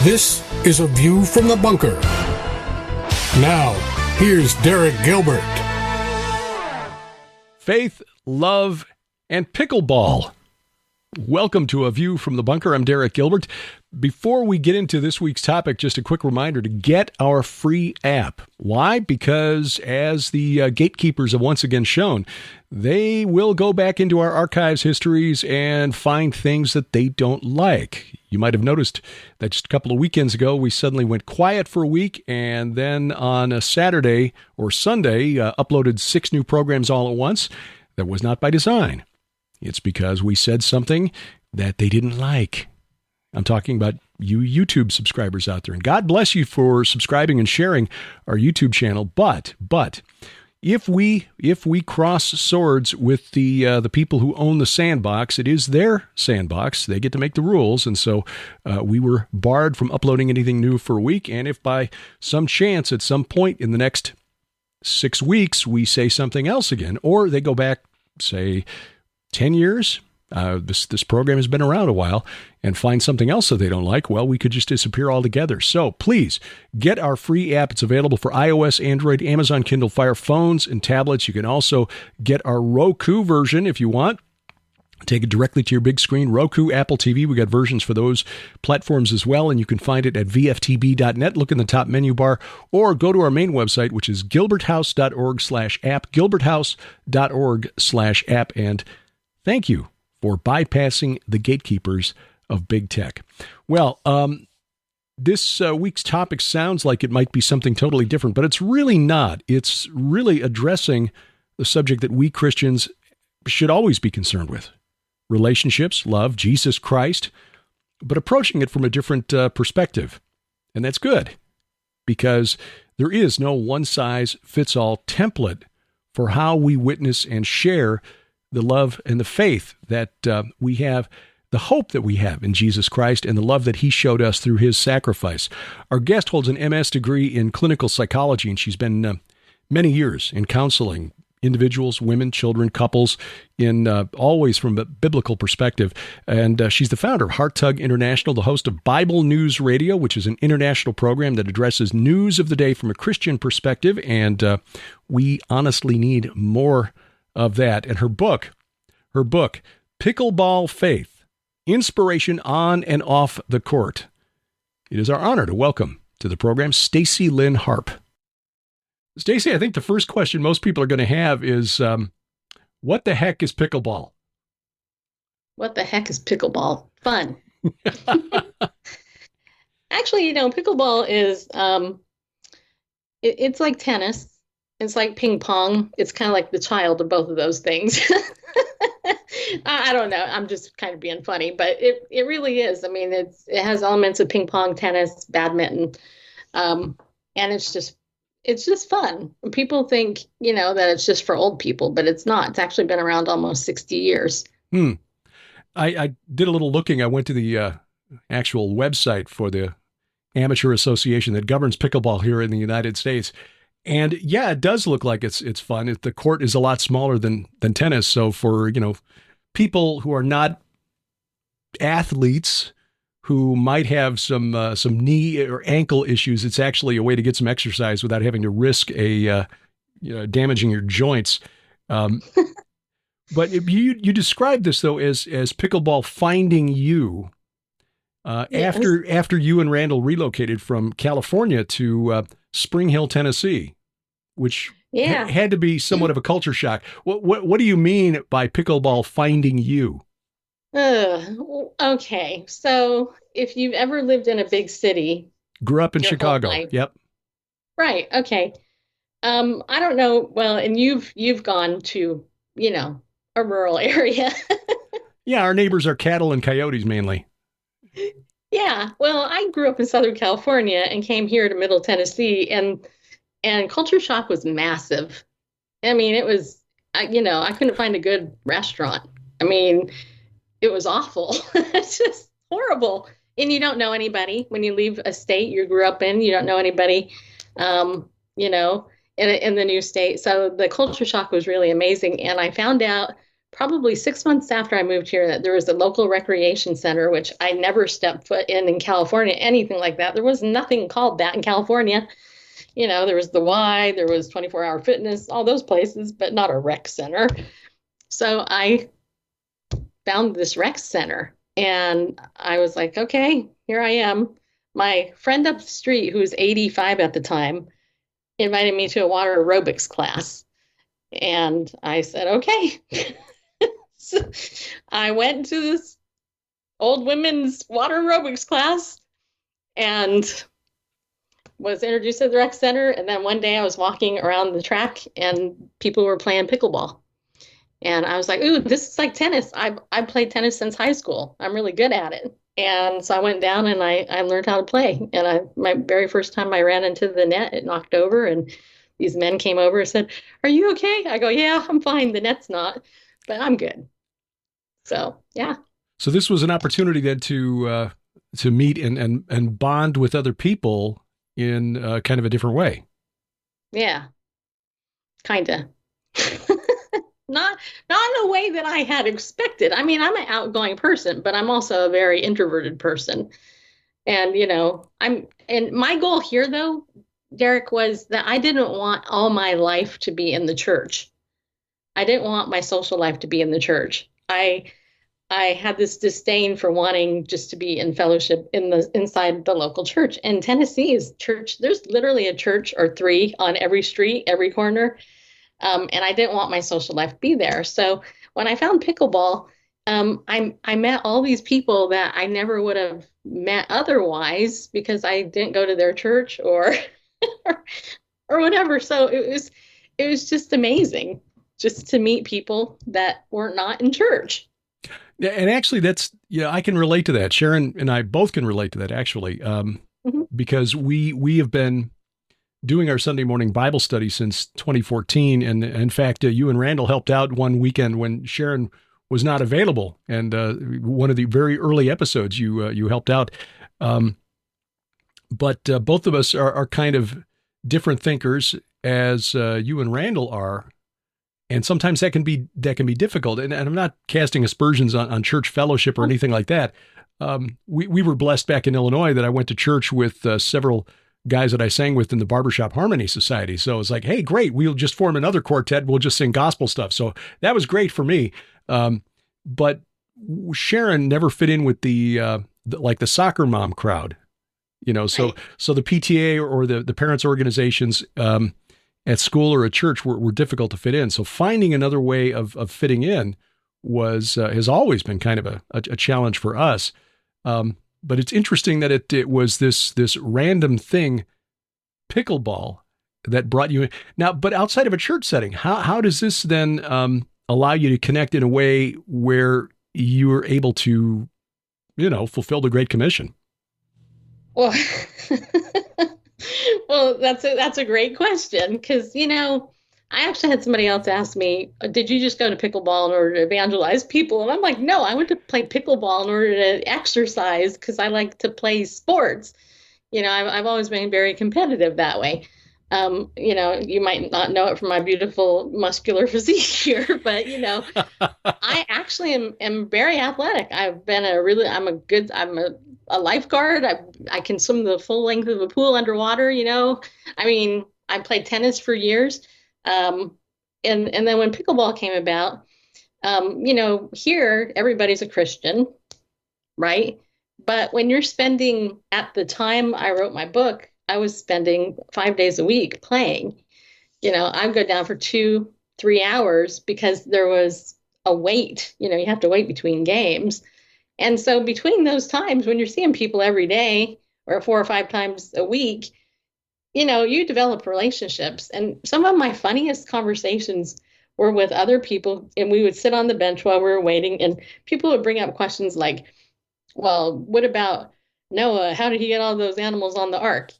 This is A View from the Bunker. Now, here's Derek Gilbert. Faith, love, and pickleball. Welcome to A View from the Bunker. I'm Derek Gilbert. Before we get into this week's topic, just a quick reminder to get our free app. Why? Because as the gatekeepers have once again shown, they will go back into our archives, histories, and find things that they don't like. You might have noticed that just a couple of weekends ago, we suddenly went quiet for a week, and then on a Saturday or Sunday, uploaded 6 new programs all at once. That was not by design. It's because we said something that they didn't like. I'm talking about you YouTube subscribers out there. And God bless you for subscribing and sharing our YouTube channel. But if we cross swords with the people who own the sandbox, it is their sandbox. They get to make the rules. And so we were barred from uploading anything new for a week. And if by some chance at some point in the next 6 weeks we say something else again, or they go back, say, 10 years, this program has been around a while, and find something else that they don't like, well, we could just disappear altogether. So please get our free app. It's available for iOS, Android, Amazon Kindle Fire phones and tablets. You can also get our Roku version if you want. Take it directly to your big screen. Roku, Apple TV, we got versions for those platforms as well, and you can find it at VFTB.net. Look in the top menu bar, or go to our main website, which is gilberthouse.org/app, gilberthouse.org/app, and thank you for bypassing the gatekeepers of big tech. Well, this week's topic sounds like it might be something totally different, but it's really not. It's really addressing the subject that we Christians should always be concerned with. Relationships, love, Jesus Christ, but approaching it from a different perspective. And that's good, because there is no one-size-fits-all template for how we witness and share the love and the faith that we have, the hope that we have in Jesus Christ, and the love that he showed us through his sacrifice. Our guest holds an MS degree in clinical psychology, and she's been many years in counseling individuals, women, children, couples, in always from a biblical perspective. And she's the founder of Heart Tug International, the host of Bible News Radio, which is an international program that addresses news of the day from a Christian perspective. And we honestly need more of that. And her book, Pickleball Faith, Inspiration on and Off the Court. It is our honor to welcome to the program Stacy Lynn Harp. Stacy, I think the first question most people are going to have is, what the heck is pickleball? What the heck is pickleball? Fun. Actually, pickleball is, it's like tennis. It's like ping pong. It's kind of like the child of both of those things. I don't know. I'm just kind of being funny, but it really is. I mean, it has elements of ping pong, tennis, badminton, and it's just fun. People think, that it's just for old people, but it's not. It's actually been around almost 60 years. I did a little looking. I went to the actual website for the amateur association that governs pickleball here in the United States. And yeah, it does look like it's fun. The court is a lot smaller than tennis. So for, people who are not athletes, who might have some knee or ankle issues, it's actually a way to get some exercise without having to risk damaging your joints. But you described this though as pickleball finding you Yes. after you and Randall relocated from California to Spring Hill, Tennessee, which had to be somewhat of a culture shock. What do you mean by pickleball finding you? Okay. So if you've ever lived in a big city, Grew up in your whole Chicago. life. Yep. Right. Okay. I don't know. Well, and you've gone to, a rural area. Yeah, our neighbors are cattle and coyotes mainly. Yeah. Well, I grew up in Southern California and came here to Middle Tennessee, and culture shock was massive. I mean, it was, I couldn't find a good restaurant. I mean, it was awful. It's just horrible. And you don't know anybody when you leave a state you grew up in. You don't know anybody, in the new state. So the culture shock was really amazing. And I found out probably 6 months after I moved here that there was a local recreation center, which I never stepped foot in California, anything like that. There was nothing called that in California. There was the Y, there was 24-hour fitness, all those places, but not a rec center. So I found this rec center and I was like, okay, here I am. My friend up the street, who was 85 at the time, invited me to a water aerobics class. And I said, okay. So I went to this old women's water aerobics class and was introduced to the rec center. And then one day I was walking around the track and people were playing pickleball. And I was like, ooh, this is like tennis. I've played tennis since high school. I'm really good at it. And so I went down and I learned how to play. And my very first time I ran into the net, it knocked over. And these men came over and said, are you okay? I go, yeah, I'm fine. The net's not, but I'm good. So, yeah. So this was an opportunity then to meet and bond with other people in kind of a different way. Yeah, kind of. Not in a way that I had expected. I mean, I'm an outgoing person, but I'm also a very introverted person. And, and my goal here, though, Derek, was that I didn't want all my life to be in the church. I didn't want my social life to be in the church. I had this disdain for wanting just to be in fellowship inside the local church. And Tennessee's church, there's literally a church or three on every street, every corner. And I didn't want my social life to be there. So when I found pickleball, I met all these people that I never would have met otherwise because I didn't go to their church or or whatever. So it was just amazing just to meet people that were not in church. Yeah, and actually I can relate to that. Sharon and I both can relate to that actually, because we have been doing our Sunday morning Bible study since 2014. And in fact, you and Randall helped out one weekend when Sharon was not available. And one of the very early episodes you helped out. But both of us are kind of different thinkers as you and Randall are. And sometimes that can be difficult. And I'm not casting aspersions on church fellowship or anything like that. We were blessed back in Illinois that I went to church with several guys that I sang with in the Barbershop Harmony Society. So it's like, hey, great, we'll just form another quartet. We'll just sing gospel stuff. So that was great for me. But Sharon never fit in with the soccer mom crowd, so, Right. So the PTA or the parents organizations at school or at church were difficult to fit in. So finding another way of fitting in has always been kind of a challenge for us. But it's interesting that it was this random thing, pickleball, that brought you in. Now, but outside of a church setting, how does this then allow you to connect in a way where you are able to, fulfill the Great Commission? Well, well, that's a great question because, I actually had somebody else ask me, did you just go to pickleball in order to evangelize people? And I'm like, no, I went to play pickleball in order to exercise because I like to play sports. I've always been very competitive that way. You might not know it from my beautiful muscular physique here, but, I actually am very athletic. I'm a lifeguard. I can swim the full length of a pool underwater, I played tennis for years. And then when pickleball came about, here everybody's a Christian, right? But when you're spending, at the time I wrote my book, I was spending 5 days a week playing. I'd go down for 2-3 hours because there was a wait. You have to wait between games. And so between those times when you're seeing people every day or 4 or 5 times a week, you develop relationships. And some of my funniest conversations were with other people, and we would sit on the bench while we were waiting, and people would bring up questions like, well, what about Noah? How did he get all those animals on the ark?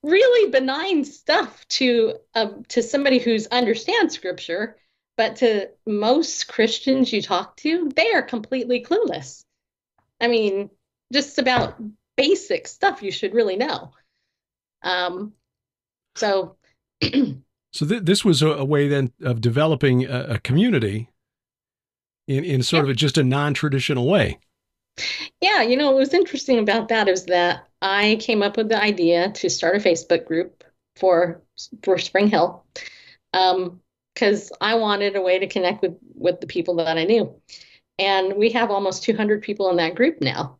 Really benign stuff to somebody who's understands scripture, but to most Christians you talk to, they are completely clueless. Just about basic stuff you should really know. So So this was a way then of developing a community in sort of just a non-traditional way. Yeah, what was interesting about that is that I came up with the idea to start a Facebook group for Spring Hill, because I wanted a way to connect with the people that I knew. And we have almost 200 people in that group now,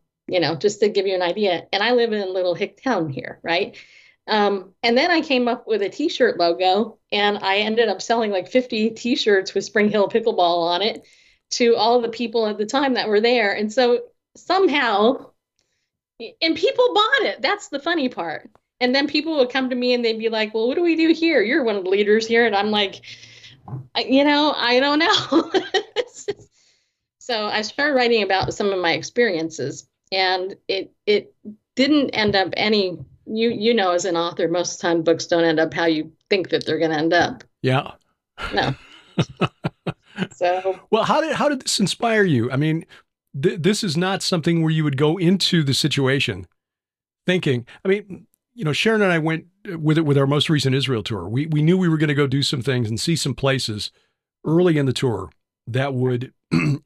just to give you an idea. And I live in a little hick town here, right? And then I came up with a t-shirt logo, and I ended up selling like 50 t-shirts with Spring Hill Pickleball on it to all the people at the time that were there. And so somehow, and people bought it. That's the funny part. And then people would come to me and they'd be like, well, what do we do here? You're one of the leaders here. And I'm like, I don't know. So I started writing about some of my experiences, and it didn't end up any, as an author, most of the time books don't end up how you think that they're going to end up. Yeah. No. So, well, how did this inspire you? I mean, this is not something where you would go into the situation thinking, I mean, Sharon and I went with our most recent Israel tour. We knew we were going to go do some things and see some places early in the tour that would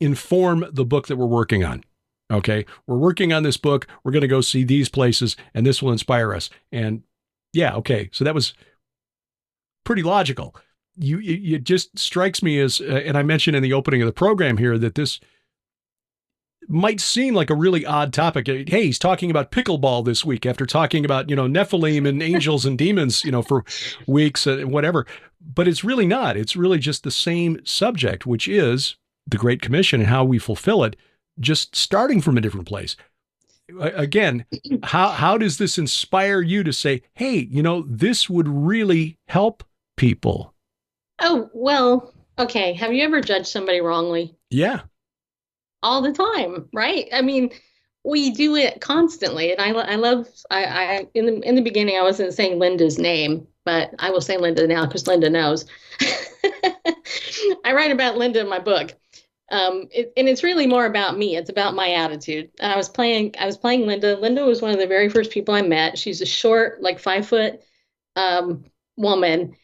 inform the book that we're working on. Okay. We're working on this book. We're going to go see these places, and this will inspire us. And yeah. Okay. So that was pretty logical. It just strikes me as, and I mentioned in the opening of the program here, that this might seem like a really odd topic. Hey, he's talking about pickleball this week after talking about, Nephilim and angels and demons, for weeks and whatever. But it's really not. It's really just the same subject, which is the Great Commission and how we fulfill it, just starting from a different place. Again, how does this inspire you to say, hey, this would really help people? Oh, well, okay. Have you ever judged somebody wrongly? Yeah. All the time, right? I mean, we do it constantly. And I love, in the beginning, I wasn't saying Linda's name, but I will say Linda now because Linda knows. I write about Linda in my book. And it's really more about me. It's about my attitude. And I was playing Linda. Linda was one of the very first people I met. She's a short, like 5-foot woman,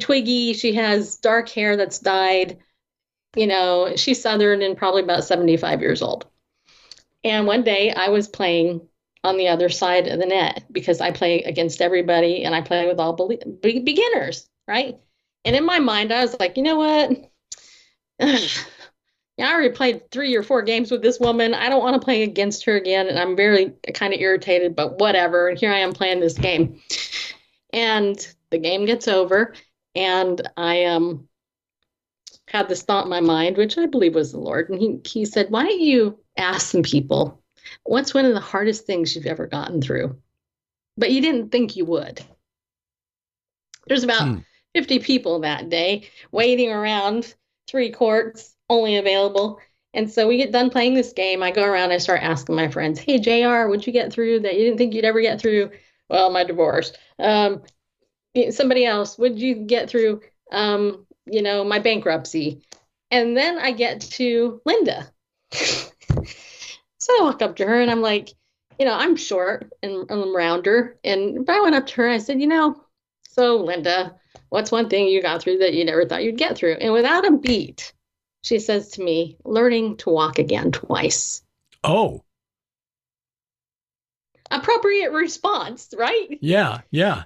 twiggy. She has dark hair that's dyed. She's Southern and probably about 75 years old. And one day I was playing on the other side of the net because I play against everybody and I play with all beginners, right? And in my mind, I was like, you know what? I already played 3 or 4 games with this woman. I don't want to play against her again. And I'm very kind of irritated, but whatever. And here I am playing this game. And the game gets over, and I had this thought in my mind, which I believe was the Lord. And he said, why don't you ask some people, what's one of the hardest things you've ever gotten through, but you didn't think you would? There's about 50 people that day waiting around 3 courts only available. And so we get done playing this game. I go around, I start asking my friends, hey, JR, what'd you get through that you didn't think you'd ever get through? Well, my divorce. Somebody else, what'd you get through? My bankruptcy. And then I get to Linda. So I walk up to her and I'm like, I'm short and I'm rounder. And if I went up to her, I said, so Linda, what's one thing you got through that you never thought you'd get through? And without a beat, she says to me, learning to walk again twice. Oh. Appropriate response, right? Yeah. Yeah.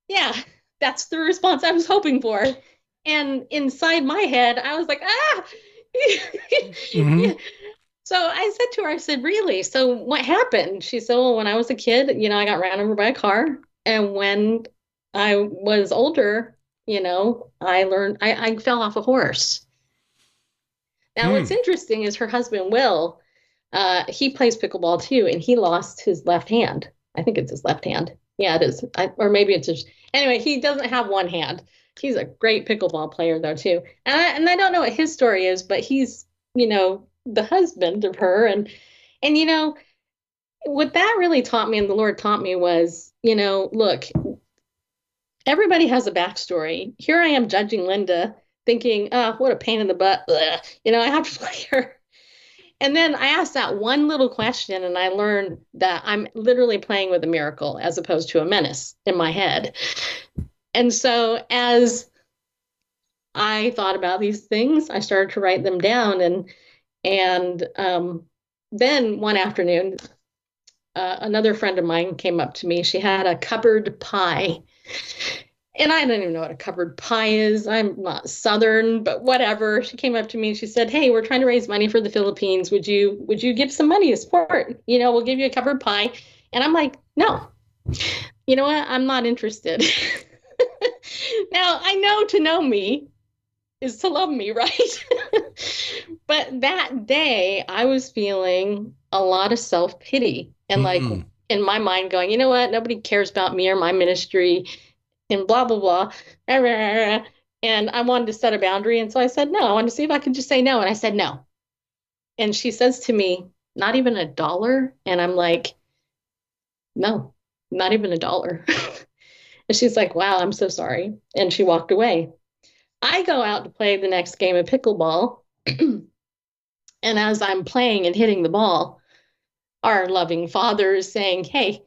Yeah. That's the response I was hoping for. And inside my head, I was like, mm-hmm. So I said to her, I said, really? So what happened? She said, well, when I was a kid, I got ran over by a car. And when I was older, I learned, I fell off a horse. Now, what's interesting is her husband, Will, he plays pickleball too, and he lost his left hand. I think it's his left hand. Yeah, it is. Or maybe it's his. Anyway, he doesn't have one hand. He's a great pickleball player, though, too. And I don't know what his story is, but he's, the husband of her. And what that really taught me and the Lord taught me was, look, everybody has a backstory. Here I am judging Linda, thinking, oh, what a pain in the butt. Ugh. I have to play her. And then I asked that one little question, and I learned that I'm literally playing with a miracle as opposed to a menace in my head. And so as I thought about these things, I started to write them down. And then one afternoon, another friend of mine came up to me. She had a cupboard pie. And I don't even know what a cupboard pie is. I'm not Southern, but whatever. She came up to me and she said, "Hey, we're trying to raise money for the Philippines. Would you give some money to support? We'll give you a cupboard pie." And I'm like, "No. You know what? I'm not interested." Now, I know to know me is to love me, right? But that day, I was feeling a lot of self-pity and like in my mind going, "You know what? Nobody cares about me or my ministry and blah, blah, blah." And I wanted to set a boundary. And so I said, no, I wanted to see if I could just say no. And I said, no. And she says to me, "Not even $1?" And I'm like, "No, not even $1." And she's like, "Wow, I'm so sorry." And she walked away. I go out to play the next game of pickleball. And as I'm playing and hitting the ball, our loving Father is saying, "Hey,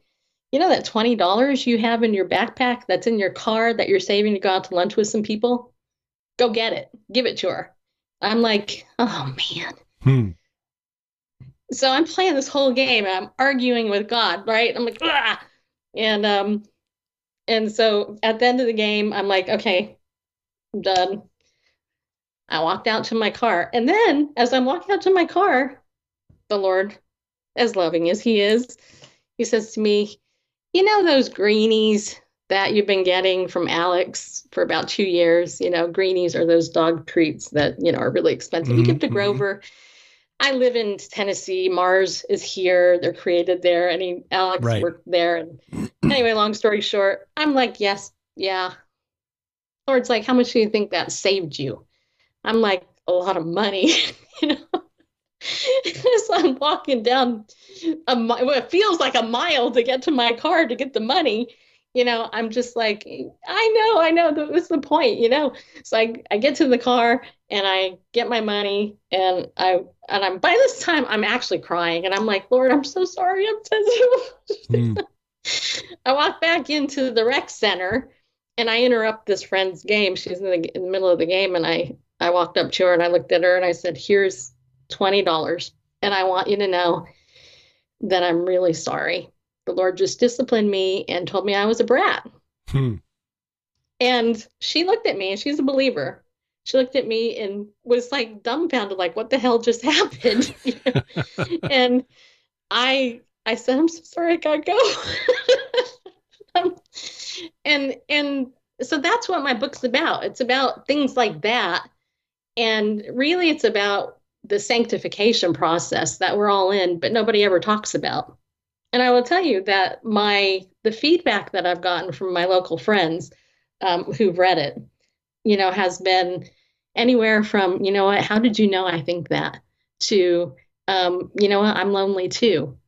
you know that $20 you have in your backpack that's in your car that you're saving to go out to lunch with some people? Go get it. Give it to her." I'm like, oh, man. So I'm playing this whole game and I'm arguing with God, right? I'm like, ah. And so at the end of the game, I'm like, okay, I'm done. I walked out to my car. And then as I'm walking out to my car, the Lord, as loving as he is, he says to me, "You know those greenies that you've been getting from Alex for about 2 years? Greenies are those dog treats that, are really expensive. You give to Grover. I live in Tennessee. Mars is here. They're created there. Alex worked there." And anyway, long story short, I'm like, "Yes, yeah." Lord's like, "How much do you think that saved you?" I'm like, "A lot of money." So I'm walking down it feels like a mile to get to my car to get the money. I'm just like, I know, that's the point, So I get to the car and I get my money and I'm by this time I'm actually crying and I'm like, "Lord, I'm so sorry. I'm sensitive." I walk back into the rec center and I interrupt this friend's game. She's in the middle of the game and I walked up to her and I looked at her and I said, "Here's $20. And I want you to know that I'm really sorry. The Lord just disciplined me and told me I was a brat." And she looked at me and she's a believer. She looked at me and was like dumbfounded, like, what the hell just happened? And I said, "I'm so sorry, I gotta go." And so that's what my book's about. It's about things like that. And really it's about the sanctification process that we're all in, but nobody ever talks about. And I will tell you that the feedback that I've gotten from my local friends who've read it, has been anywhere from, "You know what, how did you know I think that?" to, "You know what, I'm lonely too."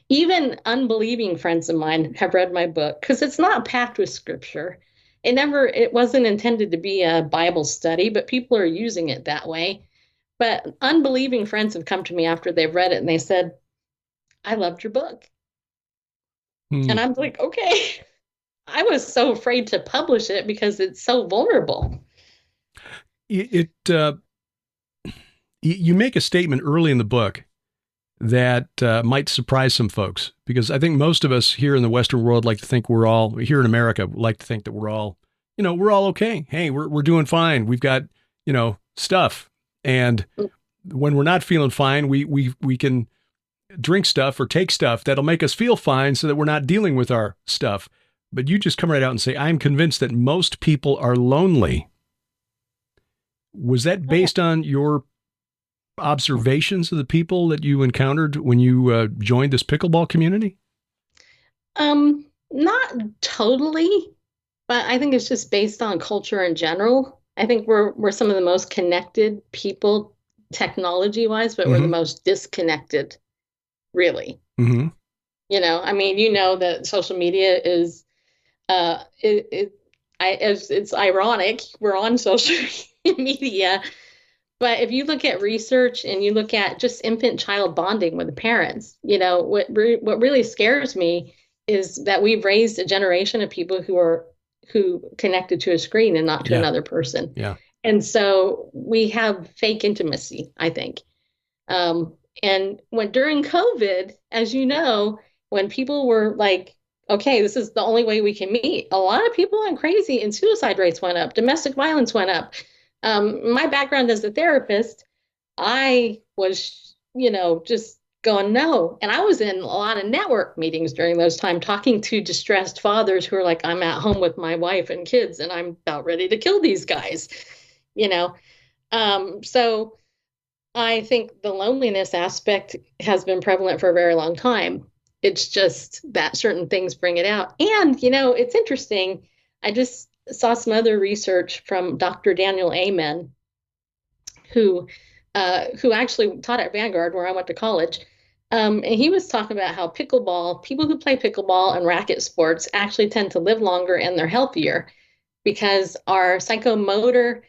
Even unbelieving friends of mine have read my book because it's not packed with scripture. It wasn't intended to be a Bible study, but people are using it that way. But unbelieving friends have come to me after they've read it and they said, "I loved your book." And I'm like, okay. I was so afraid to publish it because it's so vulnerable. You make a statement early in the book that might surprise some folks, because I think most of us here in the Western world like to think we're all, here in America, like to think that we're all okay. Hey, we're doing fine. We've got, stuff. And when we're not feeling fine, we can drink stuff or take stuff that'll make us feel fine so that we're not dealing with our stuff. But you just come right out and say, "I'm convinced that most people are lonely." Was that based on your observations of the people that you encountered when you joined this pickleball community? Not totally, but I think it's just based on culture in general. I think we're some of the most connected people technology-wise, but we're the most disconnected, really. That social media is it's ironic. We're on social media, but if you look at research and you look at just infant-child bonding with the parents, what really scares me is that we've raised a generation of people who who connected to a screen and not to Yeah. another person. Yeah. And so we have fake intimacy, I think. And when during COVID, as you know, when people were like, okay, this is the only way we can meet, a lot of people went crazy and suicide rates went up, domestic violence went up. My background as a therapist, I was, just going, no. And I was in a lot of network meetings during those times, talking to distressed fathers who are like, I'm at home with my wife and kids, and I'm about ready to kill these guys, you know. So I think the loneliness aspect has been prevalent for a very long time. It's just that certain things bring it out. And, it's interesting. I just saw some other research from Dr. Daniel Amen, who actually taught at Vanguard, where I went to college. And he was talking about how people who play pickleball and racket sports actually tend to live longer and they're healthier because our psychomotor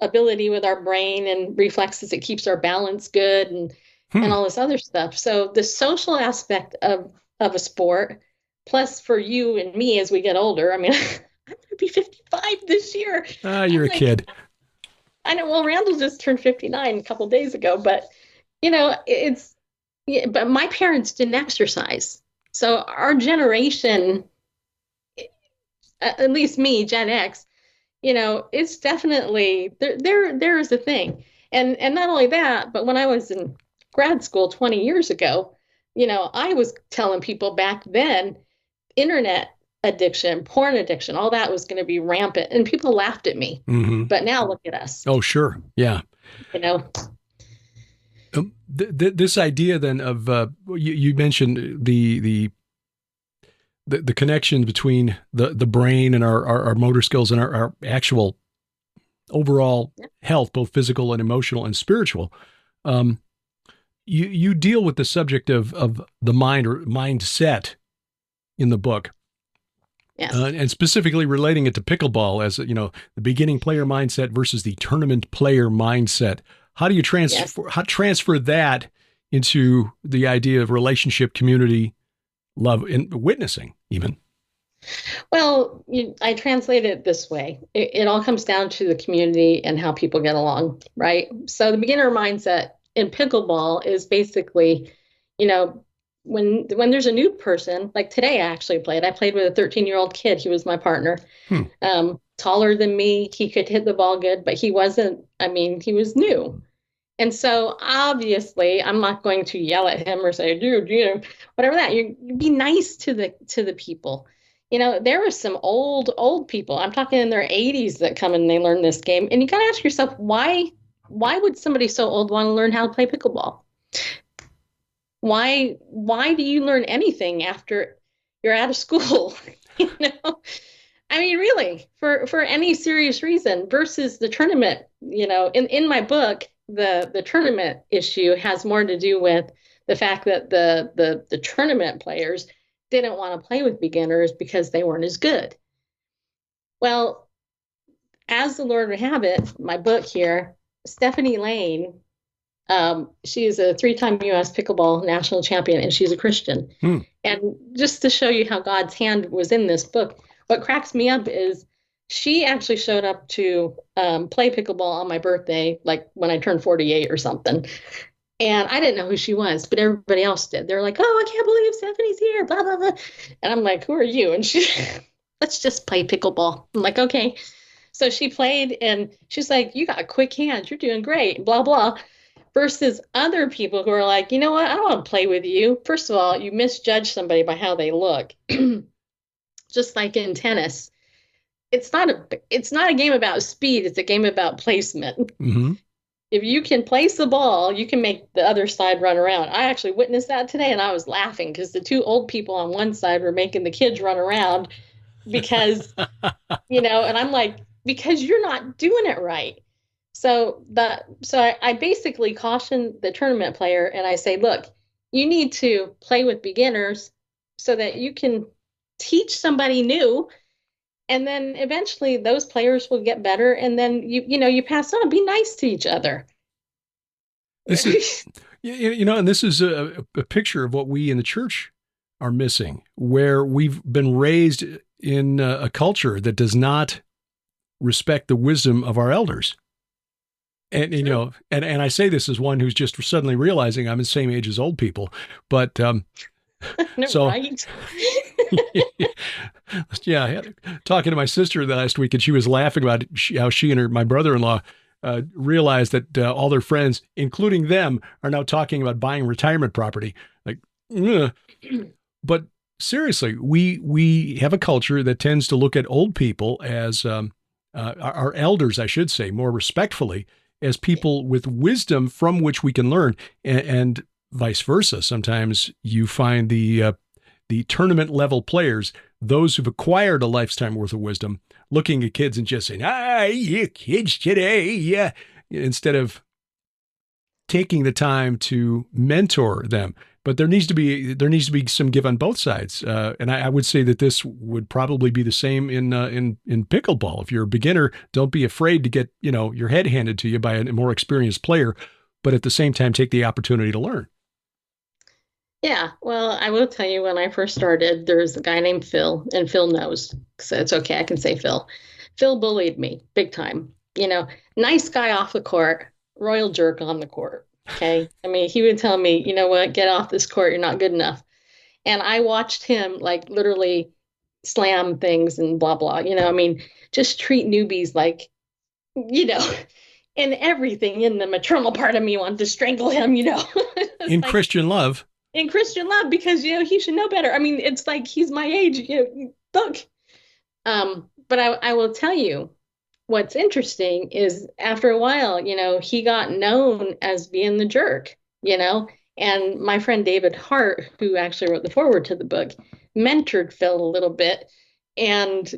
ability with our brain and reflexes, it keeps our balance good and all this other stuff. So the social aspect of a sport, plus for you and me as we get older, I mean, I'm going to be 55 this year. You're a kid. I know. Well, Randall just turned 59 a couple days ago, but but my parents didn't exercise. So our generation, at least me, Gen X, it's definitely there is a thing. And not only that, but when I was in grad school 20 years ago, I was telling people back then, internet addiction, porn addiction, all that was going to be rampant, and people laughed at me. Mm-hmm. But now look at us. Oh, sure. Yeah. This idea then of you mentioned the connection between the brain and our motor skills and our actual overall health, both physical and emotional and spiritual. You deal with the subject of the mind or mindset in the book. Yes. And specifically relating it to pickleball as, the beginning player mindset versus the tournament player mindset. How do you transfer that into the idea of relationship, community, love, and witnessing even? Well, I translate it this way. It all comes down to the community and how people get along, right? So the beginner mindset in pickleball is basically, when there's a new person, like today I played with a 13-year-old kid. He was my partner, taller than me. He could hit the ball good, but he wasn't, he was new. And so obviously I'm not going to yell at him or say, dude, whatever that, you be nice to the people. There are some old people, I'm talking in their 80s, that come and they learn this game. And you got to ask yourself, why would somebody so old want to learn how to play pickleball? Why do you learn anything after you're out of school? Really, for any serious reason versus the tournament, in my book, the tournament issue has more to do with the fact that the tournament players didn't want to play with beginners because they weren't as good. Well, as the Lord would have it, my book here, Stephanie Lane, she is a 3-time U.S. pickleball national champion, and she's a Christian. And just to show you how God's hand was in this book, what cracks me up is she actually showed up to play pickleball on my birthday, like when I turned 48 or something. And I didn't know who she was, but everybody else did. They're like, oh, I can't believe Stephanie's here, blah, blah, blah. And I'm like, who are you? And she, let's just play pickleball. I'm like, okay. So she played, and she's like, you got quick hands. You're doing great, blah, blah. Versus other people who are like, you know what? I don't want to play with you. First of all, you misjudge somebody by how they look. Just like in tennis. It's not a game about speed. It's a game about placement. Mm-hmm. If you can place the ball, you can make the other side run around. I actually witnessed that today, and I was laughing because the 2 old people on one side were making the kids run around because, and I'm like, because you're not doing it right. So I basically caution the tournament player, and I say, look, you need to play with beginners so that you can teach somebody new. And then eventually those players will get better. And then, you pass on, be nice to each other. This is, and this is a picture of what we in the church are missing, where we've been raised in a culture that does not respect the wisdom of our elders. And you know, and I say this as one who's just suddenly realizing I'm the same age as old people, but so Right. yeah, talking to my sister last week, and she was laughing about how she and my brother-in-law realized that all their friends, including them, are now talking about buying retirement property. Like, ugh. But seriously, we have a culture that tends to look at old people as our elders, I should say, more respectfully, as people with wisdom from which we can learn, and vice versa. Sometimes you find the tournament level players, those who've acquired a lifetime worth of wisdom, looking at kids and just saying, you kids today, yeah, instead of taking the time to mentor them. But there needs to be some give on both sides, and I would say that this would probably be the same in pickleball. If you're a beginner, don't be afraid to get your head handed to you by a more experienced player, but at the same time take the opportunity to learn. Yeah, well, I will tell you, when I first started, there was a guy named Phil, and Phil knows, so it's okay, I can say Phil. Phil bullied me big time. Nice guy off the court, royal jerk on the court. Okay. I mean, he would tell me, you know what, get off this court, you're not good enough. And I watched him like literally slam things and blah, blah. I mean, just treat newbies like, and everything in the maternal part of me wanted to strangle him, In like, Christian love. In Christian love, because, he should know better. I mean, it's like he's my age, look. But I will tell you, what's interesting is after a while, he got known as being the jerk, and my friend David Hart, who actually wrote the foreword to the book, mentored Phil a little bit and,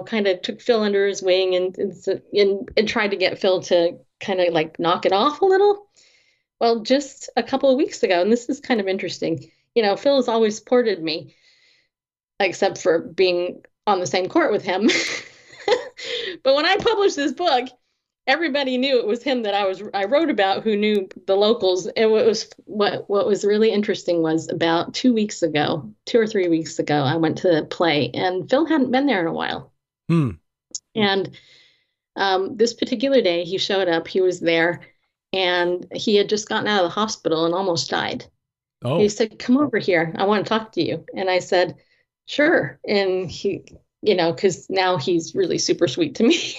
kind of took Phil under his wing and tried to get Phil to kind of like knock it off a little. Well, just a couple of weeks ago, and this is kind of interesting, Phil has always supported me, except for being on the same court with him. But when I published this book, everybody knew it was him that I wrote about, who knew the locals. And what was really interesting was about 2 or 3 weeks ago, I went to play, and Phil hadn't been there in a while. And this particular day, he showed up. He was there, and he had just gotten out of the hospital and almost died. Oh. He said, "Come over here. I want to talk to you." And I said, "Sure." And he, because now he's really super sweet to me.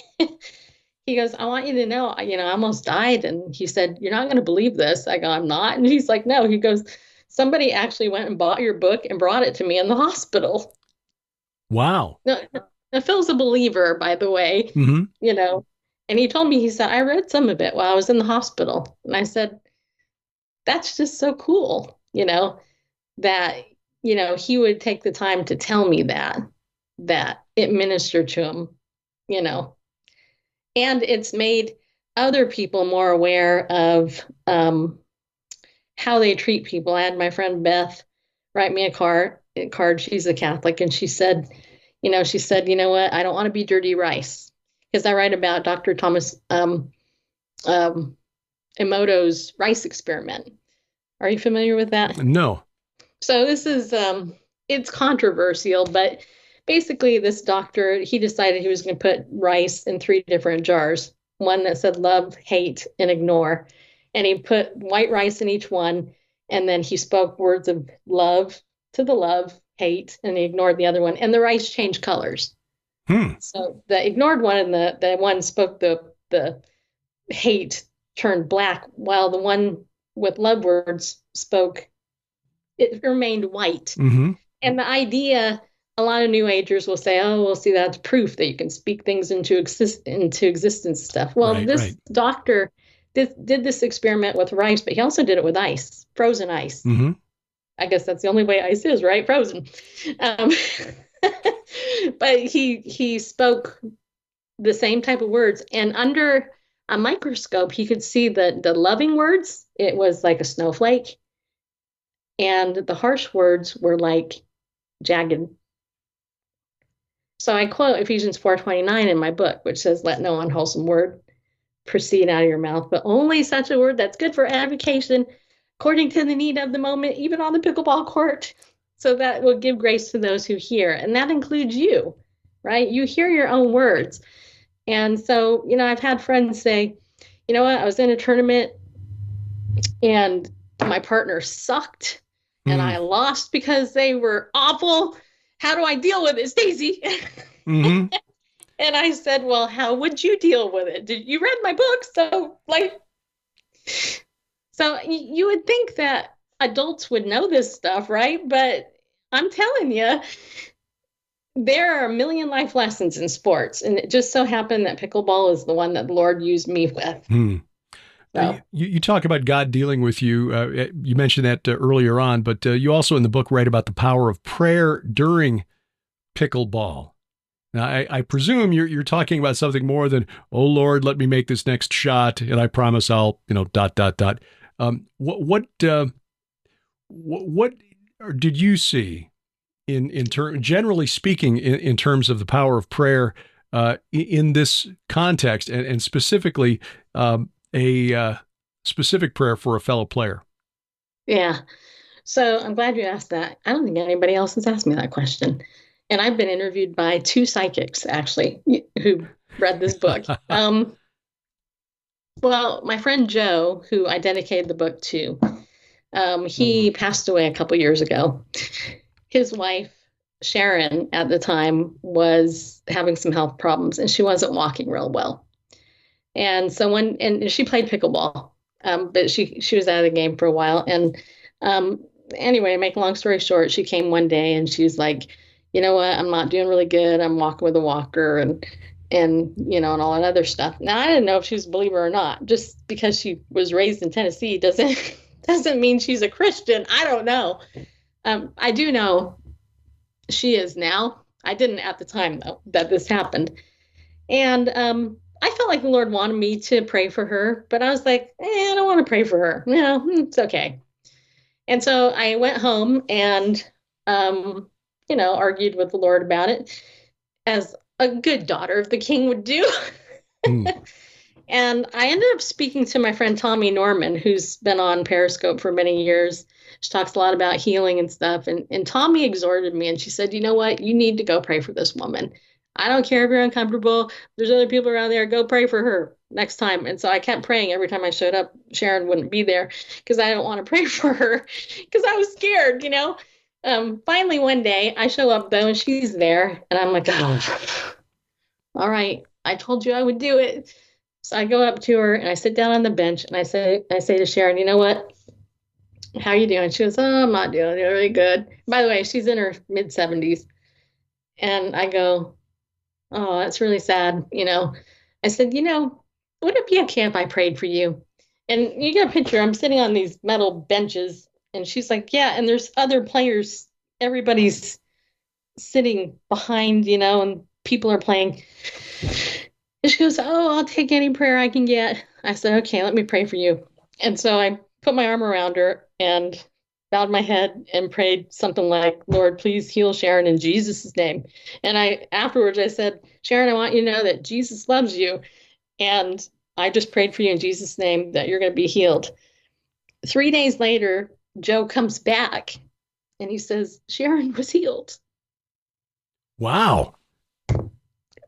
He goes, "I want you to know, I almost died." And he said, "You're not going to believe this." I go, "I'm not." And he's like, "No." He goes, "Somebody actually went and bought your book and brought it to me in the hospital." Wow. Now, Phil's a believer, by the way, and he told me, he said, "I read some of it while I was in the hospital." And I said, "That's just so cool, that, he would take the time to tell me that it ministered to him, and it's made other people more aware of how they treat people." I had my friend Beth write me a card. She's a Catholic, and she said, "You know what? I don't want to be dirty rice," because I write about Dr. Thomas Emoto's rice experiment. Are you familiar with that? No. So this is, it's controversial, but basically this doctor, he decided he was going to put rice in 3 different jars, one that said love, hate, and ignore. And he put white rice in each one, and then he spoke words of love to the love, hate, and he ignored the other one, and the rice changed colors. So the ignored one and the one spoke the hate turned black, while the one with love words it remained white. Mm-hmm. And the idea, a lot of New Agers will say, "Oh, well, see, that's proof that you can speak things into existence stuff." Well, this doctor did this experiment with rice, but he also did it with ice, frozen ice. Mm-hmm. I guess that's the only way ice is, right? Frozen. But he spoke the same type of words, and under a microscope, he could see the loving words. It was like a snowflake. And the harsh words were like jagged. So I quote Ephesians 4:29 in my book, which says, "Let no unwholesome word proceed out of your mouth, but only such a word that's good for edification, according to the need of the moment," even on the pickleball court. So that will give grace to those who hear. And that includes you, right? You hear your own words. And so, I've had friends say, you know what, I was in a tournament and my partner sucked and I lost because they were awful. How do I deal with it, Stacey? Mm-hmm. And I said, well, how would you deal with it? Did you read my book? So you would think that adults would know this stuff, right? But I'm telling you, there are a million life lessons in sports. And it just so happened that pickleball is the one that the Lord used me with. So. You talk about God dealing with you. You mentioned that earlier on, but you also in the book write about the power of prayer during pickleball. Now, I presume you're talking about something more than, oh, Lord, let me make this next shot, and I promise I'll, ... What did you see generally speaking, in terms of the power of prayer in this context, and specifically a specific prayer for a fellow player? Yeah. So I'm glad you asked that. I don't think anybody else has asked me that question. And I've been interviewed by 2 psychics, actually, who read this book. Well, my friend Joe, who I dedicated the book to, he passed away a couple years ago. His wife, Sharon, at the time, was having some health problems, and she wasn't walking real well. And so and she played pickleball, but she was out of the game for a while. And anyway, make a long story short, she came one day and she's like, you know what, I'm not doing really good. I'm walking with a walker and all that other stuff. Now, I didn't know if she was a believer or not. Just because she was raised in Tennessee doesn't mean she's a Christian. I don't know. I do know she is now. I didn't at the time, though, that this happened. And I felt like the Lord wanted me to pray for her, but I was like, I don't want to pray for her. No, it's okay. And so I went home and, argued with the Lord about it, as a good daughter of the King would do. And I ended up speaking to my friend Tommy Norman, who's been on Periscope for many years. She talks a lot about healing and stuff. And Tommy exhorted me, and she said, you know what? You need to go pray for this woman. I don't care if you're uncomfortable. There's other people around there. Go pray for her next time. And so I kept praying every time I showed up. Sharon wouldn't be there because I don't want to pray for her because I was scared, Finally, one day I show up, though, and she's there. And I'm like, oh, all right. I told you I would do it. So I go up to her and I sit down on the bench and I say to Sharon, you know what? How are you doing? She goes, oh, I'm not doing really good. By the way, she's in her mid-70s. And I go, oh, that's really sad. I said, would it be okay if I prayed for you? And you get a picture. I'm sitting on these metal benches. And she's like, yeah. And there's other players. Everybody's sitting behind, and people are playing. And she goes, oh, I'll take any prayer I can get. I said, okay, let me pray for you. And so I put my arm around her and bowed my head and prayed something like, Lord, please heal Sharon in Jesus' name. And afterwards I said, Sharon, I want you to know that Jesus loves you. And I just prayed for you in Jesus' name that you're going to be healed. 3 days later, Joe comes back and he says, Sharon was healed. Wow.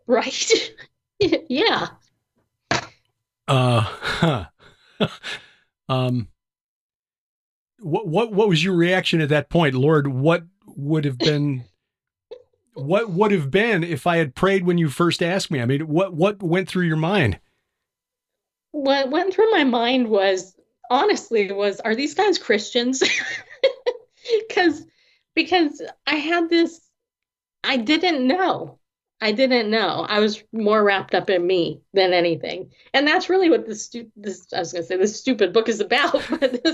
Right? Yeah. What was your reaction at that point, Lord? What would have been if I had prayed when you first asked me? I mean, what went through your mind? What went through my mind was, honestly, are these guys Christians? Because I had this, I didn't know. I was more wrapped up in me than anything. And that's really what this stupid book is about. But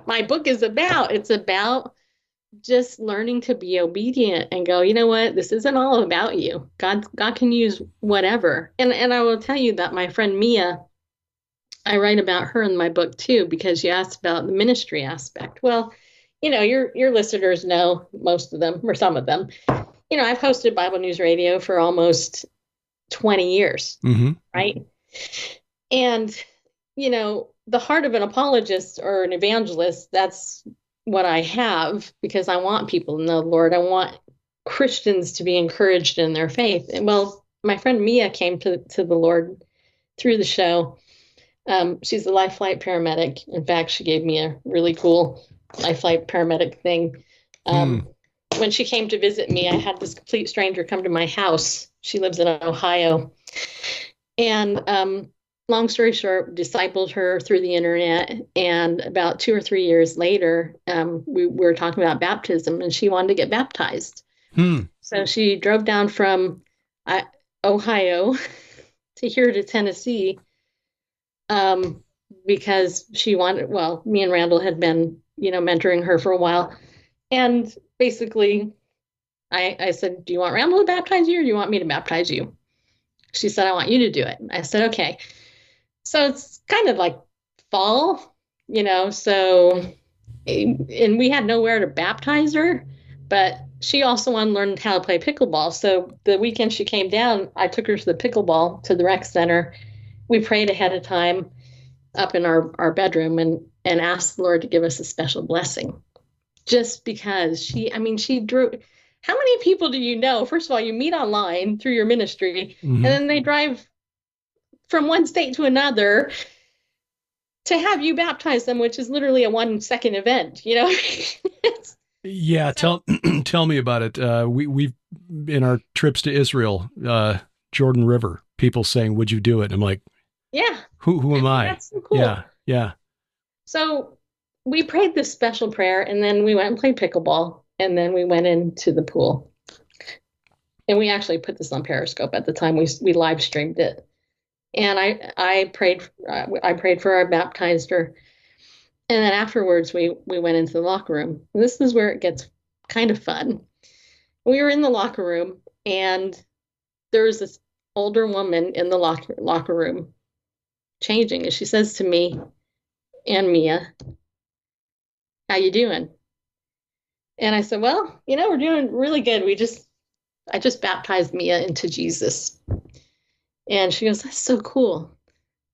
my book is about. It's about just learning to be obedient and go, you know what? This isn't all about you. God can use whatever. And I will tell you that my friend Mia, I write about her in my book too, because you asked about the ministry aspect. Well, your listeners know, most of them or some of them. I've hosted Bible News Radio for almost 20 years, right? And, the heart of an apologist or an evangelist, that's, what I have because I want people to know the Lord. I want Christians to be encouraged in their faith. And well, my friend Mia came to the Lord through the show. She's a life flight paramedic. In fact, she gave me a really cool life flight paramedic thing. When she came to visit me, I had this complete stranger come to my house. She lives in Ohio. And long story short, discipled her through the internet. And about 2 or 3 years later, we were talking about baptism, and she wanted to get baptized. So she drove down from Ohio to here to Tennessee because she wanted, well, me and Randall had been, mentoring her for a while. And basically, I said, do you want Randall to baptize you or do you want me to baptize you? She said, I want you to do it. I said, okay. So it's kind of like fall, and we had nowhere to baptize her, but she also wanted to learn how to play pickleball. So the weekend she came down, I took her to the pickleball, to the rec center. We prayed ahead of time up in our bedroom and asked the Lord to give us a special blessing. Just because she drew. How many people do you know? First of all, you meet online through your ministry, and then they drive from one state to another to have you baptize them, which is literally a 1-second event, Yeah, tell me about it. We've in our trips to Israel, Jordan River, people saying, "Would you do it?" And I'm like, yeah. Who am I? That's so cool. Yeah. So we prayed this special prayer, and then we went and played pickleball, and then we went into the pool. And we actually put this on Periscope at the time. We live streamed it. And I prayed for her, I baptized her. And then afterwards we went into the locker room. And this is where it gets kind of fun. We were in the locker room, and there was this older woman in the locker room changing. And she says to me and Mia, how you doing? And I said, well, we're doing really good. I just baptized Mia into Jesus. And she goes, that's so cool.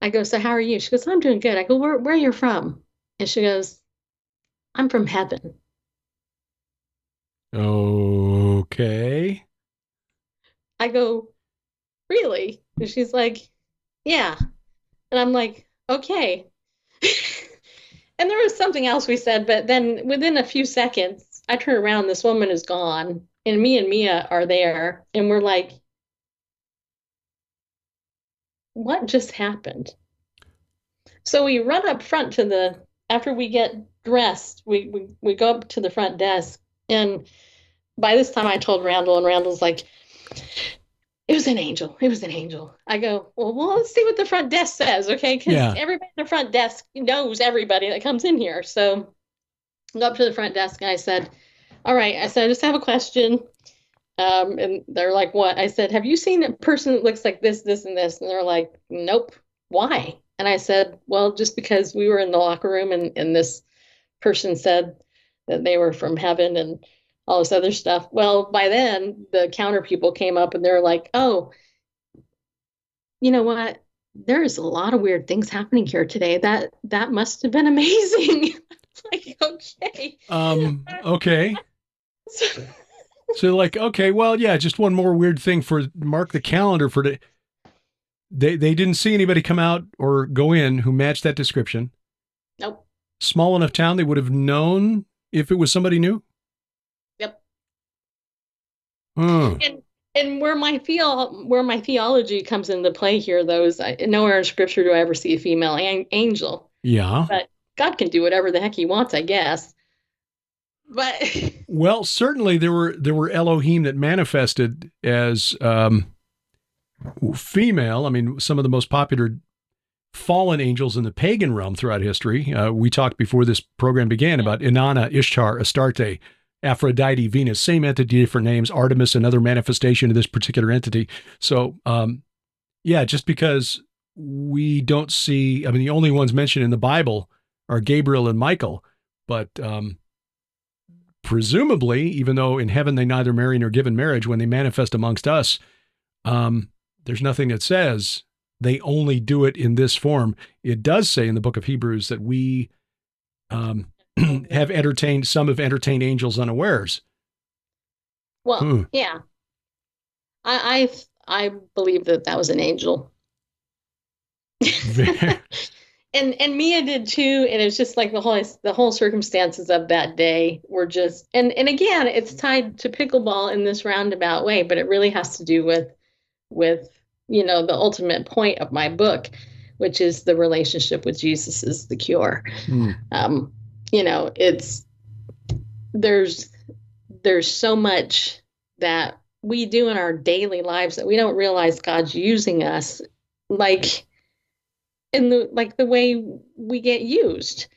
I go, so how are you? She goes, I'm doing good. I go, where are you from? And she goes, I'm from heaven. Okay. I go, really? And she's like, yeah. And I'm like, okay. And there was something else we said, but then within a few seconds, I turn around, this woman is gone, and me and Mia are there, and we're like, what just happened? So we run up front after we get dressed, we go up to the front desk, and by this time I told Randall, and Randall's like, it was an angel. It was an angel. I go, well, let's see what the front desk says, okay? Because everybody at the front desk knows everybody that comes in here. So I go up to the front desk, and I said, all right. I said, I just have a question. And they're like, what? I said, have you seen a person that looks like this, this, and this? And they're like, nope. Why? And I said, well, just because we were in the locker room, and this person said that they were from heaven and all this other stuff. Well, by then the counter people came up, and they're like, oh, you know what? There's a lot of weird things happening here today. That must have been amazing. Like, okay. Okay. So like, okay, well, yeah, just one more weird thing for mark the calendar for the. They didn't see anybody come out or go in who matched that description. Nope. Small enough town they would have known if it was somebody new. Yep. Hmm. And where my theology comes into play here, though, is nowhere in Scripture do I ever see a female angel. Yeah. But God can do whatever the heck He wants, I guess. But well, certainly there were Elohim that manifested as female. I mean, some of the most popular fallen angels in the pagan realm throughout history. We talked before this program began about Inanna, Ishtar, Astarte, Aphrodite, Venus, same entity, different names, Artemis, another manifestation of this particular entity. So, just because we don't see, the only ones mentioned in the Bible are Gabriel and Michael, but presumably, even though in heaven they neither marry nor give in marriage, when they manifest amongst us, there's nothing that says they only do it in this form. It does say in the book of Hebrews that we have entertained angels unawares. Well, yeah, I believe that was an angel. And Mia did too, and it's just like the whole circumstances of that day were just, and again, it's tied to pickleball in this roundabout way, but it really has to do with the ultimate point of my book, which is the relationship with Jesus is the cure. It's there's so much that we do in our daily lives that we don't realize God's using us, like in the way we get used,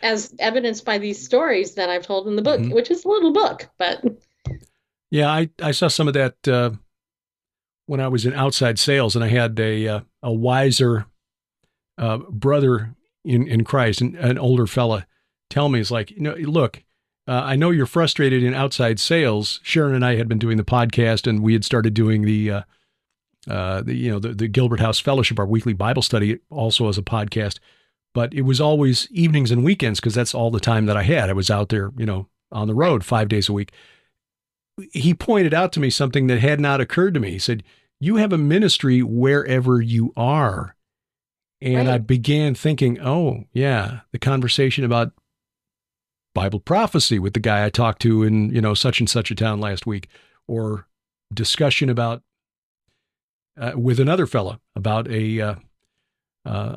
as evidenced by these stories that I've told in the book, which is a little book, but yeah, I saw some of that when I was in outside sales, and I had a wiser brother in Christ, an older fella, tell me, it's like, look, I know you're frustrated in outside sales. Sharon and I had been doing the podcast, and we had started doing the Gilbert House Fellowship, our weekly Bible study, also as a podcast. But it was always evenings and weekends because that's all the time that I had. I was out there, on the road 5 days a week. He pointed out to me something that had not occurred to me. He said, you have a ministry wherever you are. And I began thinking, oh, yeah, the conversation about Bible prophecy with the guy I talked to in, such and such a town last week, or discussion about with another fella about a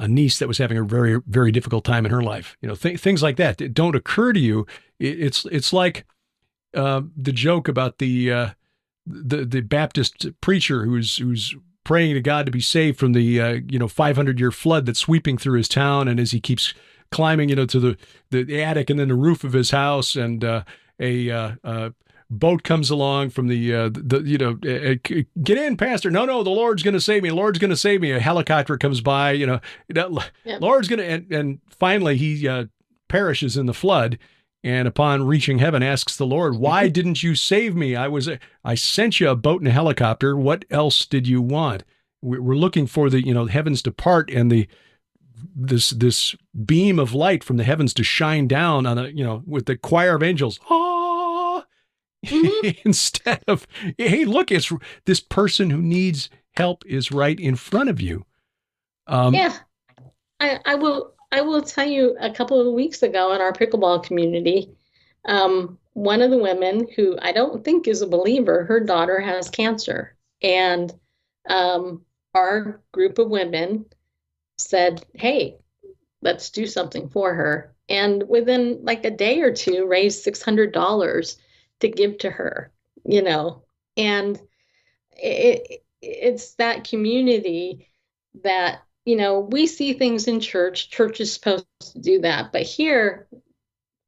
niece that was having a very, very difficult time in her life. Things like that don't occur to you. It's like the joke about the Baptist preacher who's praying to God to be saved from the 500-year flood that's sweeping through his town, and as he keeps climbing to the attic and then the roof of his house, and a boat comes along from get in, Pastor. No, the Lord's going to save me. The Lord's going to save me. A helicopter comes by. Lord's going to, and finally he perishes in the flood. And upon reaching heaven, asks the Lord, "Why didn't you save me? I sent you a boat and a helicopter. What else did you want?" We're looking for the heavens to part and this beam of light from the heavens to shine down on with the choir of angels. Instead of, hey, look, it's this person who needs help is right in front of you. I will tell you, a couple of weeks ago in our pickleball community, one of the women who I don't think is a believer, her daughter has cancer. And our group of women said, hey, let's do something for her. And within like a day or two, raised $600 to give to her, and it's that community that, we see things in church. Church is supposed to do that. But here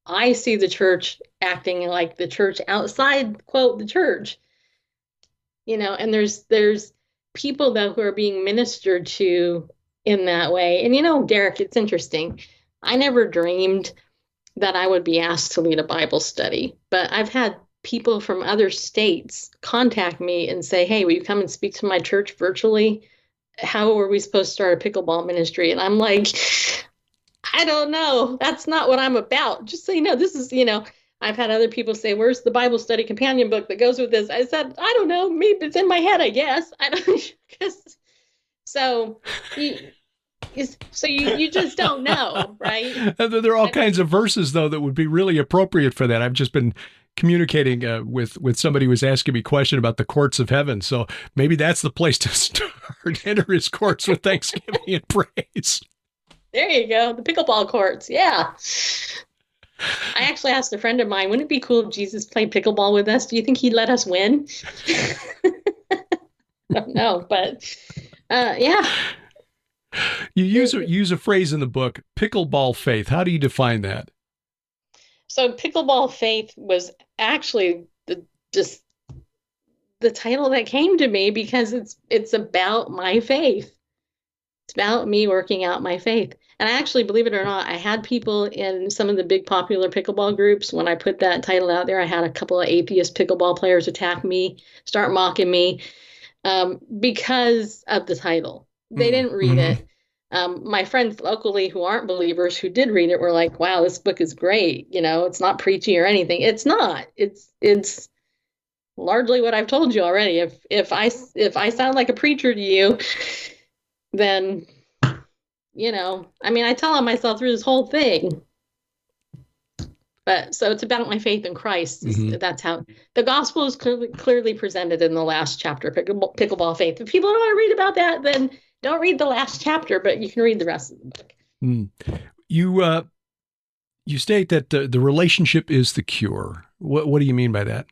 I see the church acting like the church outside, quote, the church, and there's people though who are being ministered to in that way. And, Derek, it's interesting. I never dreamed that I would be asked to lead a Bible study, but I've had people from other states contact me and say, hey, will you come and speak to my church virtually? How are we supposed to start a pickleball ministry? And I'm like, I don't know. That's not what I'm about. Just so you know, this is, I've had other people say, where's the Bible study companion book that goes with this? I said, I don't know. Maybe it's in my head, I guess. I don't So you just don't know, right? There are all kinds of verses, though, that would be really appropriate for that. I've just been communicating with somebody who was asking me a question about the courts of heaven. So maybe that's the place to start. Enter his courts with thanksgiving and praise. There you go. The pickleball courts. Yeah. I actually asked a friend of mine, wouldn't it be cool if Jesus played pickleball with us? Do you think he'd let us win? I don't know, but yeah. You use a phrase in the book, pickleball faith. How do you define that? So pickleball faith was actually the title that came to me because it's about my faith. It's about me working out my faith. And I actually, believe it or not, I had people in some of the big popular pickleball groups. When I put that title out there, I had a couple of atheist pickleball players attack me, start mocking me because of the title. They didn't read it. My friends locally who aren't believers who did read it were like, wow, this book is great. It's not preachy or anything. It's not. It's largely what I've told you already. If I sound like a preacher to you, then I mean, I tell on myself through this whole thing. But so it's about my faith in Christ. That's how the gospel is clearly presented in the last chapter, Pickleball Faith. If people don't want to read about that, then don't read the last chapter, but you can read the rest of the book. You state that the relationship is the cure. What do you mean by that?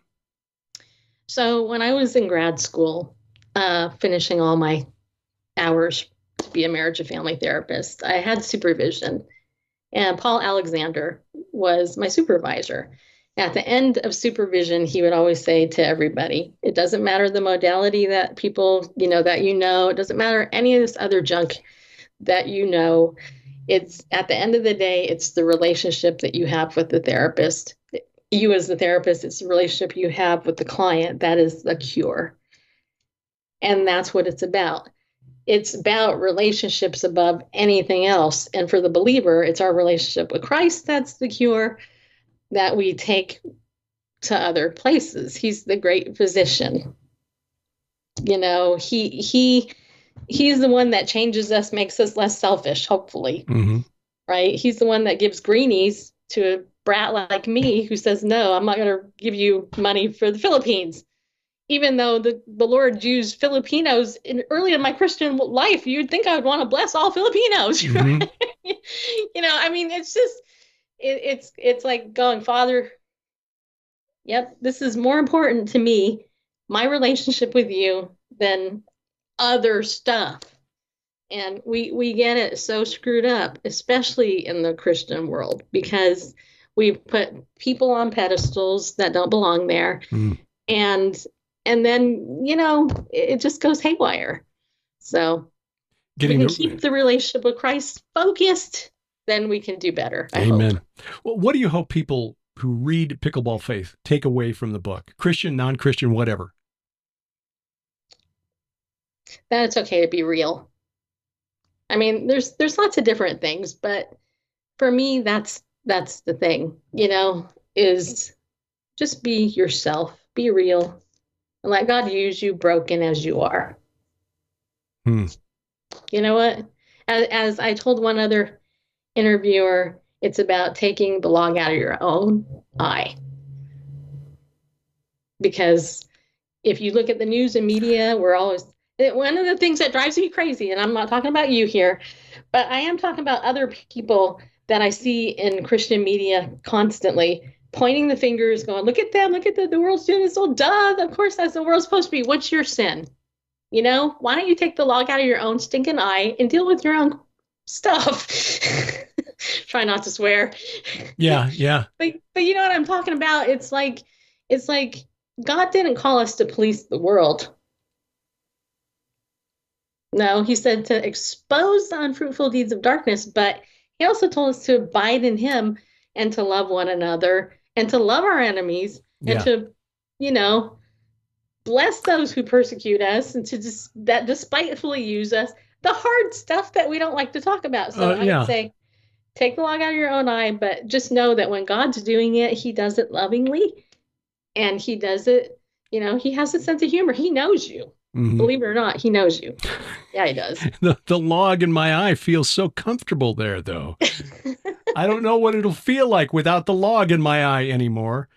So when I was in grad school, finishing all my hours to be a marriage and family therapist, I had supervision. And Paul Alexander was my supervisor. At the end of supervision, he would always say to everybody, it doesn't matter the modality that people, it doesn't matter any of this other junk that it's at the end of the day, it's the relationship that you have with the therapist. You as the therapist, it's the relationship you have with the client. That is the cure. And that's what it's about. It's about relationships above anything else. And for the believer, it's our relationship with Christ that's the cure that we take to other places. He's the great physician. He's the one that changes us, makes us less selfish, hopefully. Right? He's the one that gives greenies to a brat like me who says, no, I'm not going to give you money for the Philippines. Even though the Lord used Filipinos early in my Christian life, you'd think I would want to bless all Filipinos. Right? I mean, it's just, it's like going, Father, yep, this is more important to me, my relationship with you, than other stuff. And we get it so screwed up, especially in the Christian world, because we've put people on pedestals that don't belong there. And then, it just goes haywire. So if we can keep the relationship with Christ focused, then we can do better. Amen. Well, what do you hope people who read Pickleball Faith take away from the book? Christian, non-Christian, whatever. That it's okay to be real. I mean, there's lots of different things, but for me, that's the thing, is just be yourself, be real. And let God use you broken as you are. You know what? As I told one other interviewer, it's about taking the log out of your own eye. Because if you look at the news and media, one of the things that drives me crazy, and I'm not talking about you here, but I am talking about other people that I see in Christian media constantly, pointing the fingers, going, look at them, look at the world's doing this. Oh, duh, of course that's the world's supposed to be. What's your sin? Why don't you take the log out of your own stinking eye and deal with your own stuff? Try not to swear. Yeah. But you know what I'm talking about? It's like God didn't call us to police the world. No, he said to expose the unfruitful deeds of darkness, but he also told us to abide in him and to love one another and to love our enemies and to, bless those who persecute us and to that despitefully use us, the hard stuff that we don't like to talk about. So I would say, take the log out of your own eye, but just know that when God's doing it, he does it lovingly and he does it, he has a sense of humor. He knows you. Believe it or not, he knows you. Yeah, he does. The log in my eye feels so comfortable there, though. I don't know what it'll feel like without the log in my eye anymore.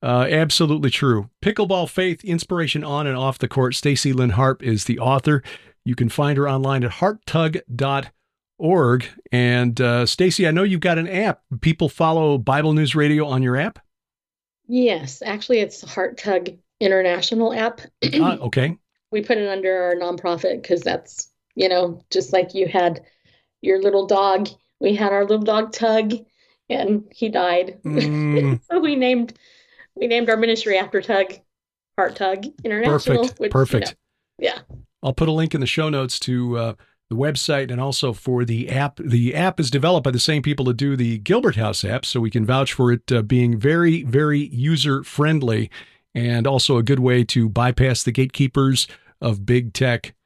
Absolutely true. Pickleball Faith, Inspiration on and Off the Court. Stacy Lynn Harp is the author. You can find her online at hearttug.org. And Stacy, I know you've got an app. People follow Bible News Radio on your app? Yes, actually, it's the Heart Tug International app. Okay. We put it under our nonprofit because that's, just like you had your little dog. We had our little dog Tug, and he died. So we named our ministry after Tug, Heart Tug International. Perfect. Yeah. I'll put a link in the show notes to the website and also for the app. The app is developed by the same people that do the Gilbert House app, so we can vouch for it being very, very user-friendly and also a good way to bypass the gatekeepers of big tech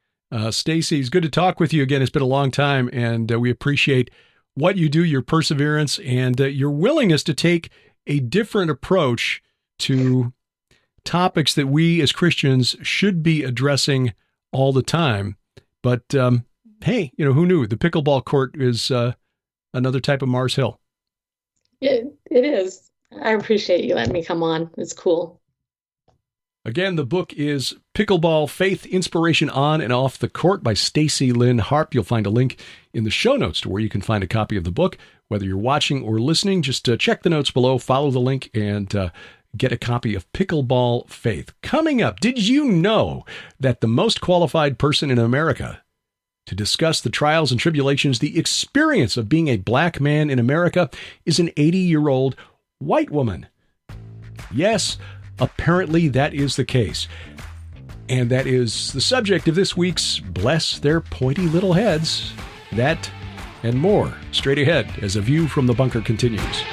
Stacy, it's good to talk with you again. It's been a long time, and we appreciate what you do, your perseverance, and your willingness to take a different approach to topics that we as Christians should be addressing all the time. But hey, who knew? The pickleball court is another type of Mars Hill. It is. I appreciate you letting me come on. It's cool. Again, the book is Pickleball, Faith, Inspiration on and Off the Court by Stacy Lynn Harp. You'll find a link in the show notes to where you can find a copy of the book. Whether you're watching or listening, just check the notes below, follow the link, and get a copy of Pickleball, Faith. Coming up, did you know that the most qualified person in America to discuss the trials and tribulations, the experience of being a black man in America, is an 80-year-old white woman? Yes, apparently that is the case. And that is the subject of this week's Bless Their Pointy Little Heads. That and more straight ahead as A View from the Bunker continues.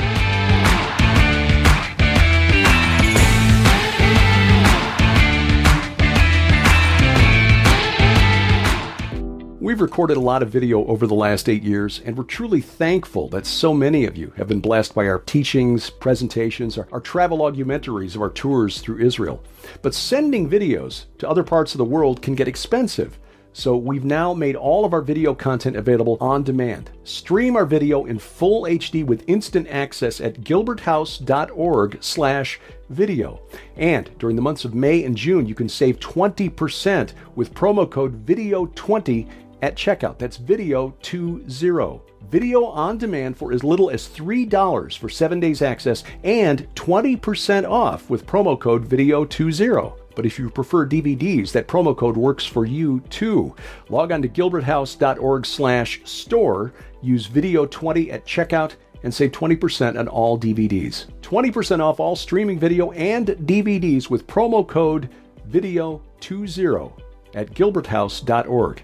We've recorded a lot of video over the last 8 years, and we're truly thankful that so many of you have been blessed by our teachings, presentations, our travel-ogumentaries of our tours through Israel. But sending videos to other parts of the world can get expensive, so we've now made all of our video content available on demand. Stream our video in full HD with instant access at gilberthouse.org/video. And during the months of May and June, you can save 20% with promo code VIDEO20 at checkout. That's VIDEO20. Video on demand for as little as $3 for 7 days access and 20% off with promo code VIDEO20. But if you prefer DVDs, that promo code works for you too. Log on to gilberthouse.org/store, use VIDEO20 at checkout, and save 20% on all DVDs. 20% off all streaming video and DVDs with promo code VIDEO20 at gilberthouse.org.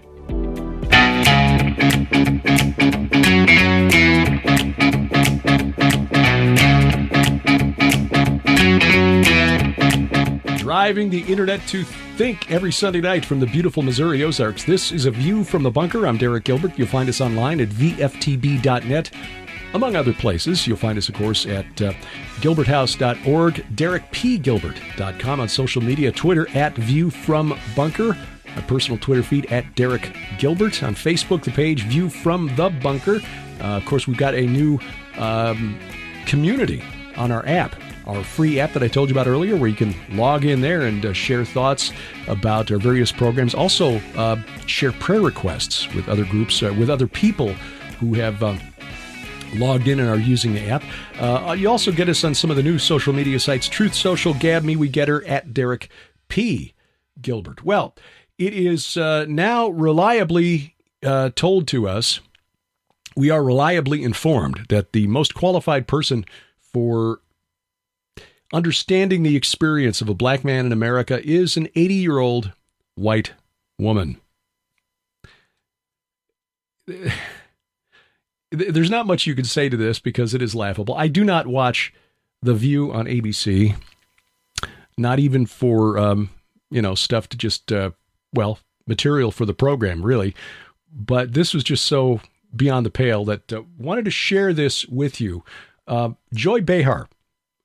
Driving the internet to think every Sunday night from the beautiful Missouri Ozarks. This is A View from the Bunker. I'm Derek Gilbert. You'll find us online at VFTB.net. Among other places, you'll find us, of course, at gilberthouse.org, DerekPGilbert.com, on social media, Twitter at View from Bunker, my personal Twitter feed at Derek Gilbert, on Facebook, the page View from the Bunker. Of course, we've got a new community on our app, our free app that I told you about earlier, where you can log in there and share thoughts about our various programs. Also, share prayer requests with other groups, with other people who have logged in and are using the app. You also get us on some of the new social media sites, Truth Social, Gab, Me, We Get Her, at Derek P. Gilbert. Well, it is now reliably told to us, we are reliably informed that the most qualified person for understanding the experience of a black man in America is an 80-year-old white woman. There's not much you can say to this because it is laughable. I do not watch The View on ABC, not even for, stuff to just, material for the program, really. But this was just so beyond the pale that wanted to share this with you. Joy Behar,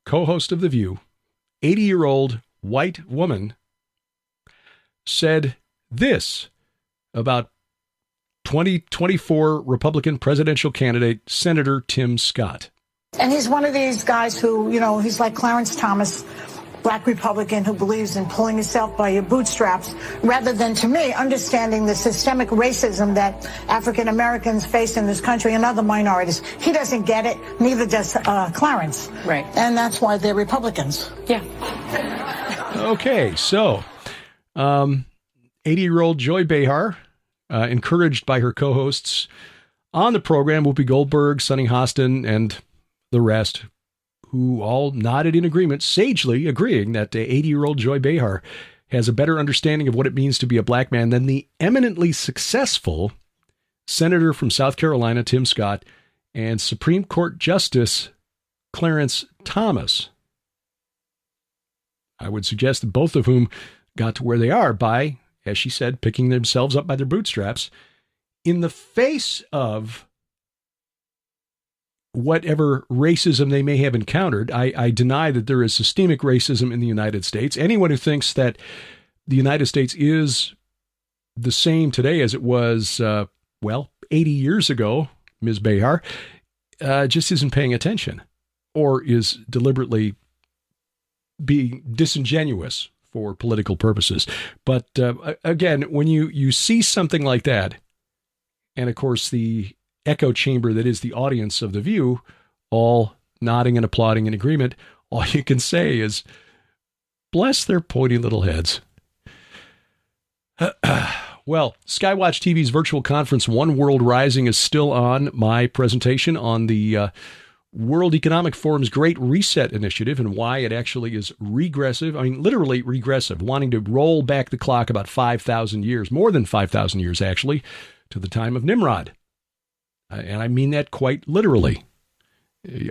co-host of The View, 80-year-old white woman, said this about 2024 Republican presidential candidate, Senator Tim Scott. And he's one of these guys who, he's like Clarence Thomas, black Republican who believes in pulling yourself by your bootstraps, rather than, to me, understanding the systemic racism that African Americans face in this country and other minorities. He doesn't get it, neither does Clarence. Right. And that's why they're Republicans. Yeah. Okay, so 80-year-old Joy Behar, encouraged by her co-hosts on the program, Whoopi Goldberg, Sonny Hostin, and the rest, who all nodded in agreement, sagely agreeing that 80-year-old Joy Behar has a better understanding of what it means to be a black man than the eminently successful Senator from South Carolina, Tim Scott, and Supreme Court Justice Clarence Thomas. I would suggest that both of whom got to where they are by as she said, picking themselves up by their bootstraps in the face of whatever racism they may have encountered. I deny that there is systemic racism in the United States. Anyone who thinks that the United States is the same today as it was, 80 years ago, Ms. Behar, just isn't paying attention or is deliberately being disingenuous for political purposes. But again, when you see something like that, and of course the echo chamber that is the audience of The View, all nodding and applauding in agreement, all you can say is, bless their pointy little heads. Well, Skywatch TV's virtual conference, One World Rising, is still on. My presentation on the World Economic Forum's Great Reset Initiative and why it actually is regressive. I mean, literally regressive, wanting to roll back the clock about 5,000 years, more than 5,000 years, actually, to the time of Nimrod. And I mean that quite literally.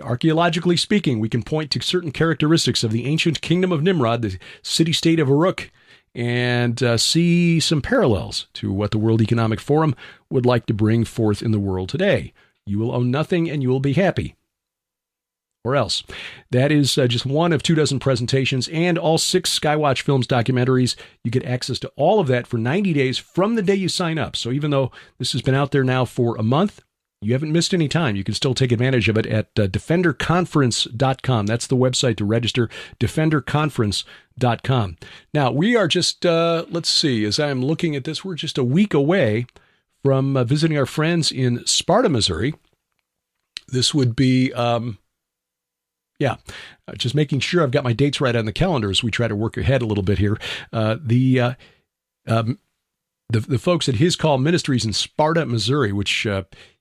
Archaeologically speaking, we can point to certain characteristics of the ancient kingdom of Nimrod, the city-state of Uruk, and see some parallels to what the World Economic Forum would like to bring forth in the world today. You will own nothing and you will be happy. Or else. That is just one of 24 presentations and all 6 Skywatch Films documentaries. You get access to all of that for 90 days from the day you sign up. So even though this has been out there now for a month, you haven't missed any time. You can still take advantage of it at defenderconference.com. That's the website to register, defenderconference.com. Now, we are just, let's see, as I'm looking at this, we're just a week away from visiting our friends in Sparta, Missouri. This would be, just making sure I've got my dates right on the calendar as we try to work ahead a little bit here. The folks at His Call Ministries in Sparta, Missouri, which...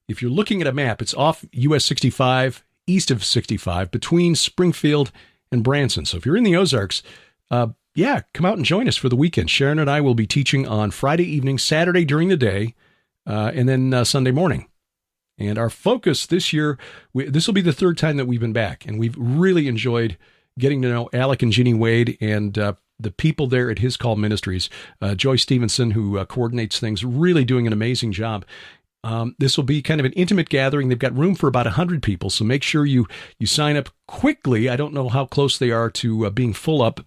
if you're looking at a map, it's off US 65, east of 65, between Springfield and Branson. So if you're in the Ozarks, come out and join us for the weekend. Sharon and I will be teaching on Friday evening, Saturday during the day, and then Sunday morning. And our focus this year, this will be the 3rd time that we've been back, and we've really enjoyed getting to know Alec and Ginny Wade and the people there at His Call Ministries. Joy Stevenson, who coordinates things, really doing an amazing job. This will be kind of an intimate gathering. They've got room for about 100 people, so make sure you sign up quickly. I don't know how close they are to being full up,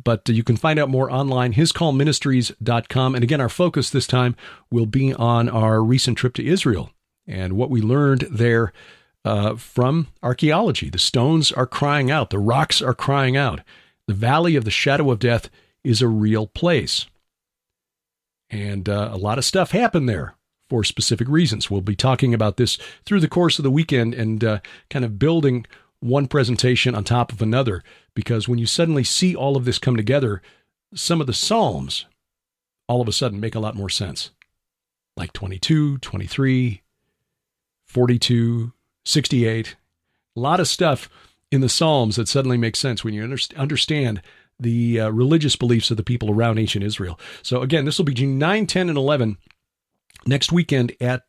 but you can find out more online, hiscallministries.com. And again, our focus this time will be on our recent trip to Israel and what we learned there from archaeology. The stones are crying out. The rocks are crying out. The Valley of the Shadow of Death is a real place. And a lot of stuff happened there for specific reasons. We'll be talking about this through the course of the weekend and kind of building one presentation on top of another, because when you suddenly see all of this come together, some of the Psalms all of a sudden make a lot more sense. Like 22, 23, 42, 68, a lot of stuff in the Psalms that suddenly makes sense when you understand the religious beliefs of the people around ancient Israel. So again, this will be June 9, 10, and 11 next weekend at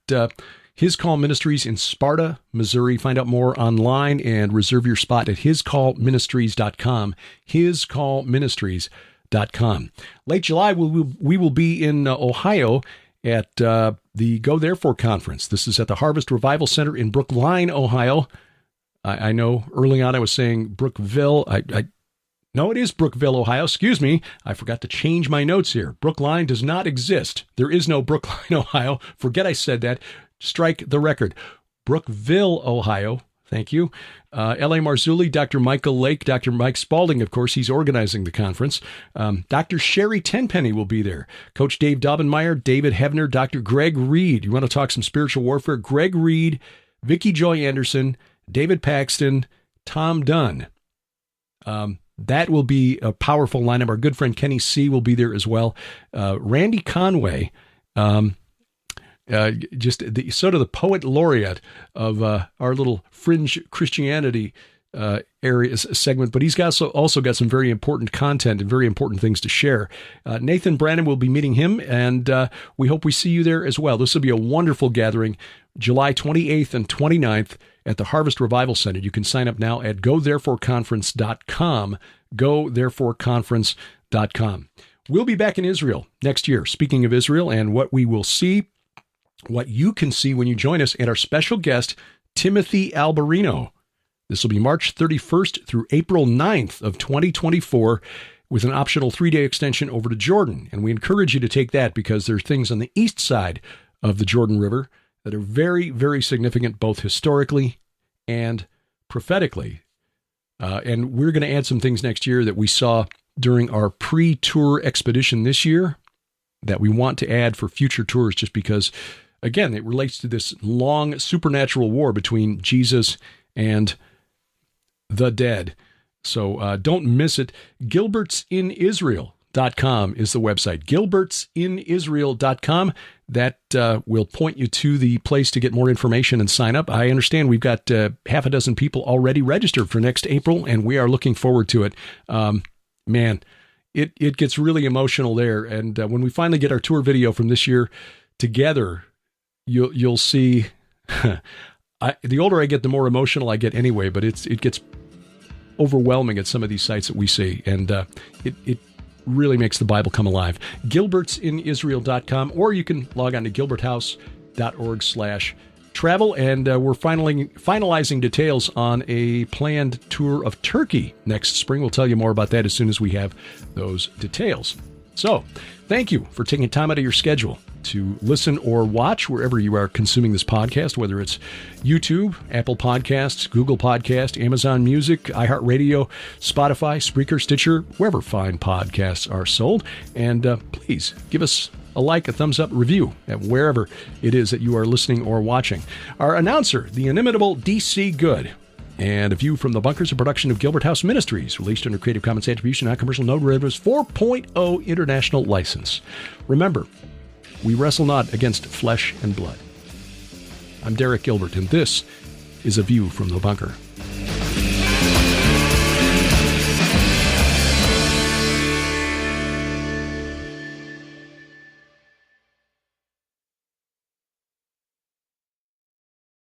His Call Ministries in Sparta, Missouri. Find out more online and reserve your spot at hiscallministries.com, hiscallministries.com. Late July, we will be in Ohio at the Go Therefore Conference. This is at the Harvest Revival Center in Brookline, Ohio. I know early on I was saying Brookville. No, it is Brookville, Ohio. Excuse me. I forgot to change my notes here. Brookline does not exist. There is no Brookline, Ohio. Forget I said that. Strike the record. Brookville, Ohio. Thank you. L.A. Marzulli, Dr. Michael Lake, Dr. Mike Spalding, of course, he's organizing the conference. Dr. Sherry Tenpenny will be there. Coach Dave Daubenmeier, David Hebner, Dr. Greg Reed. You want to talk some spiritual warfare? Greg Reed, Vicki Joy Anderson, David Paxton, Tom Dunn. That will be a powerful lineup. Our good friend Kenny C. will be there as well. Randy Conway, the poet laureate of our little fringe Christianity area segment, but he's also got some very important content and very important things to share. Nathan Brannon will be meeting him, and we hope we see you there as well. This will be a wonderful gathering, July 28th and 29th at the Harvest Revival Center. You can sign up now at GoThereforeConference.com, GoThereforeConference.com. we'll be back in Israel next year. Speaking of Israel and what we will see, what you can see when you join us, and our special guest, Timothy Alberino. This will be March 31st through April 9th of 2024 with an optional 3-day extension over to Jordan. And we encourage you to take that because there are things on the east side of the Jordan River that are very, very significant, both historically and prophetically. And we're going to add some things next year that we saw during our pre-tour expedition this year that we want to add for future tours just because, again, it relates to this long supernatural war between Jesus and the dead. So don't miss it. Gilbertsinisrael.com is the website. Gilbertsinisrael.com. That will point you to the place to get more information and sign up. I understand we've got half a dozen people already registered for next April, and we are looking forward to it. Man, it gets really emotional there. And when we finally get our tour video from this year together, you'll see. The older I get, the more emotional I get anyway, but it gets overwhelming at some of these sites that we see, and it really makes the Bible come alive. Gilbertsinisrael.com, or you can log on to gilberthouse.org/travel, and we're finalizing details on a planned tour of Turkey next spring. We'll tell you more about that as soon as we have those details. So, thank you for taking time out of your schedule to listen or watch wherever you are consuming this podcast, whether it's YouTube, Apple Podcasts, Google Podcasts, Amazon Music, iHeartRadio, Spotify, Spreaker, Stitcher, wherever fine podcasts are sold. And please give us a like, a thumbs up, review at wherever it is that you are listening or watching. Our announcer, the inimitable D.C. Good. And A View from the Bunker is a production of Gilbert House Ministries, released under Creative Commons Attribution, Non-Commercial, No Derivatives 4.0 International License. Remember, we wrestle not against flesh and blood. I'm Derek Gilbert, and this is A View from the Bunker.